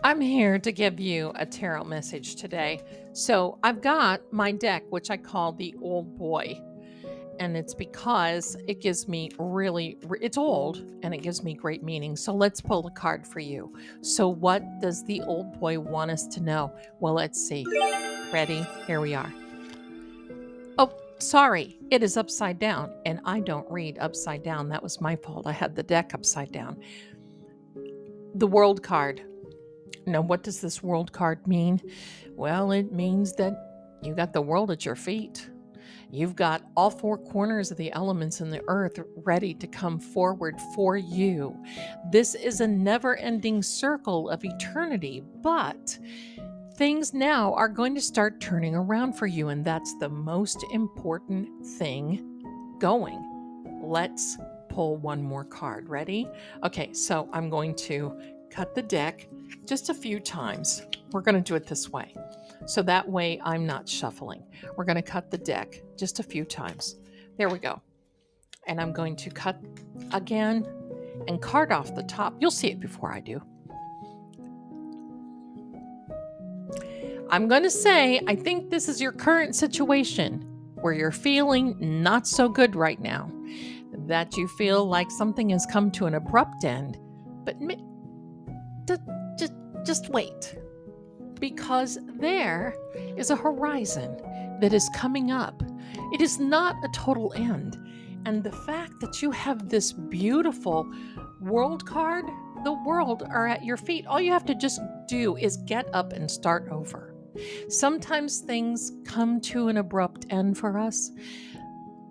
I'm here to give you a tarot message today. So, I've got my deck, which I call the Old Boy, and it's because it gives me it's old and it gives me great meaning. So, let's pull a card for you. So, what does the Old Boy want us to know? Well, let's see. Ready? Here we are. Oh, sorry, it is upside down, and I don't read upside down. That was my fault. I had the deck upside down. The World card. Now, what does this world card mean? Well, it means that you got the world at your feet. You've got all four corners of the elements in the earth ready to come forward for you. This is a never ending circle of eternity, but things now are going to start turning around for you, and that's the most important thing going. Let's pull one more card. Ready? Okay, so I'm going to cut the deck just a few times. We're going to do it this way. So that way I'm not shuffling. We're going to cut the deck just a few times. There we go. And I'm going to cut again and card off the top. You'll see it before I do. I'm going to say, I think this is your current situation where you're feeling not so good right now, that you feel like something has come to an abrupt end, but just wait, because there is a horizon that is coming up. It is not a total end. And the fact that you have this beautiful world card, the world are at your feet. All you have to just do is get up and start over. Sometimes things come to an abrupt end for us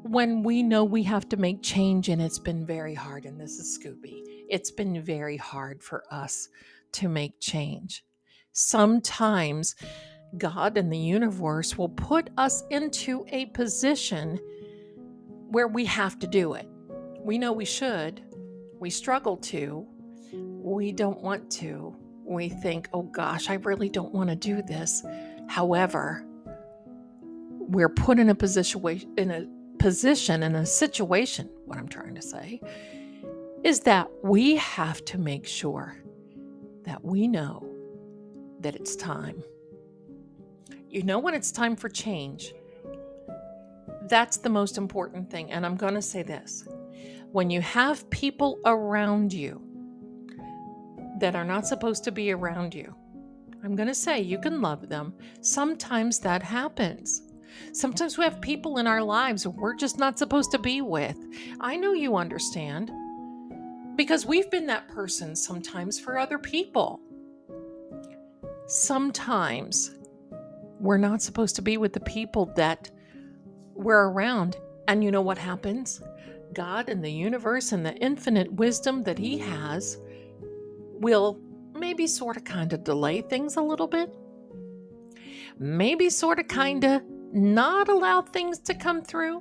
when we know we have to make change, and it's been very hard. And this is Scooby. It's been very hard for us to make change. Sometimes God and the universe will put us into a position where we have to do it. We know we should. We struggle to. We don't want to. We think, oh gosh, I really don't want to do this. However, we're put in a situation, what I'm trying to say, is that we have to make sure that we know that it's time. You know when it's time for change. That's the most important thing. And I'm going to say this. When you have people around you that are not supposed to be around you, I'm going to say you can love them. Sometimes that happens. Sometimes we have people in our lives we're just not supposed to be with. I know you understand, because we've been that person sometimes for other people. Sometimes we're not supposed to be with the people that we're around. And you know what happens? God and the universe and the infinite wisdom that He has will maybe sort of kind of delay things a little bit. Maybe sort of kind of not allow things to come through.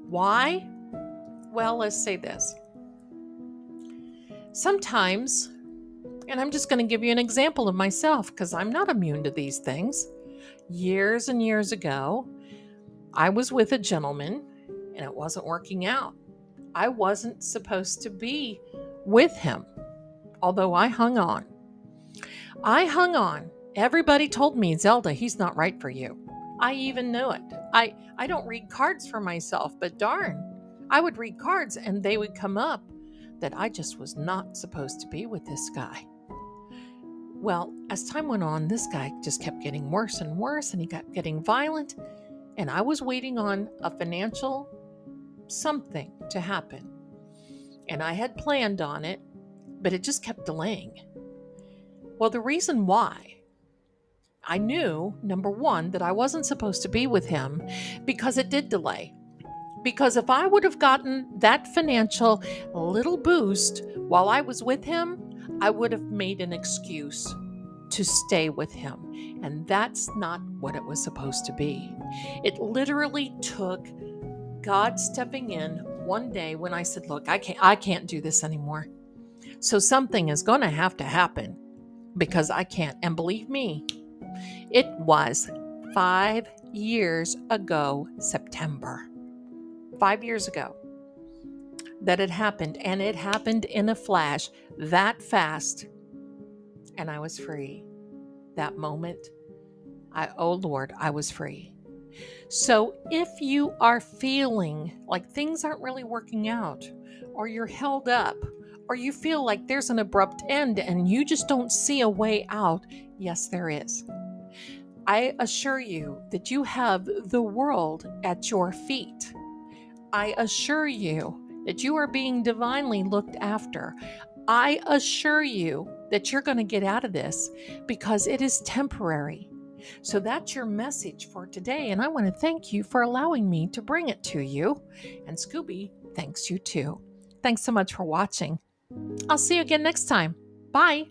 Why? Well, let's say this. Sometimes, and I'm just going to give you an example of myself because I'm not immune to these things. Years and years ago, I was with a gentleman and it wasn't working out. I wasn't supposed to be with him, although I hung on. Everybody told me, Zelda, he's not right for you. I even knew it. I don't read cards for myself, but darn, I would read cards and they would come up that I just was not supposed to be with this guy. Well, as time went on, this guy just kept getting worse and worse, and he kept getting violent, and I was waiting on a financial something to happen. And I had planned on it, but it just kept delaying. Well, the reason why, I knew, number one, that I wasn't supposed to be with him because it did delay. Because if I would have gotten that financial little boost while I was with him, I would have made an excuse to stay with him. And that's not what it was supposed to be. It literally took God stepping in one day when I said, look, I can't do this anymore. So something is going to have to happen because I can't. And believe me, it was 5 years ago, September. 5 years ago that it happened, and it happened in a flash, that fast. and I was free. That moment, oh Lord, I was free. So if you are feeling like things aren't really working out, or you're held up, or you feel like there's an abrupt end and you just don't see a way out, yes, there is. I assure you that you have the world at your feet. I assure you that you are being divinely looked after. I assure you that you're going to get out of this because it is temporary. So that's your message for today, and I want to thank you for allowing me to bring it to you. And Scooby thanks you too. Thanks so much for watching. I'll see you again next time. Bye.